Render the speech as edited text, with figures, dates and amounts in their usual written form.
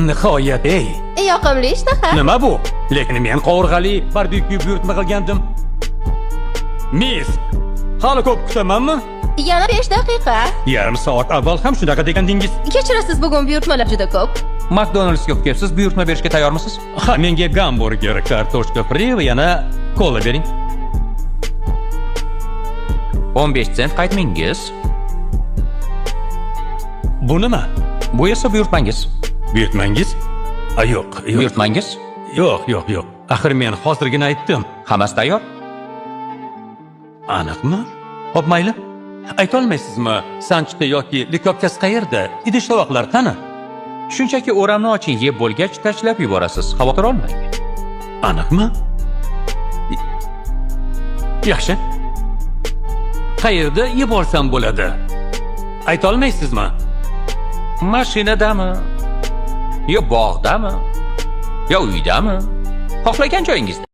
Nihoyat, Yoqimli ishtaha. nima bu? Lekin men qovurg'ali barbekyu buyurtma qilgandim. Miss, hali ko'p kutamanmi? Yana 5 daqiqa. Yarim soat avval ham shunaqa degandingiz. Kechirasiz, bugun buyurtmalar juda ko'p. McDonald'sga kelyapsiz, buyurtma berishga tayyormisiz? Ha, menga gamburger, kartoshka fri va yana kola bering. 15 sent qaytmingiz. Bu nima? Bu esa buyurtmangiz. Buyurtmangiz? Yo'q. Buyurtmangiz? Yo'q. Axir men hozirgina aytdim. Hammasi tayyor. Aniqmi? Xo'p, mayli. Ayta olmaysizmi? Sanchda yoki likopkasi qayerda? Idish-tovoqlar qani? Shunchaki o'ramni oching, yeb bo'lgach tashlab yuborasiz. Xavotir olmang. Aniqmi? Yaxshi. Qayerda yeb olsam bo'ladi? Ayta olmaysizmi? Mashinadami? Yo bog'dami? Yo uydami? Xohlagan joyingizda.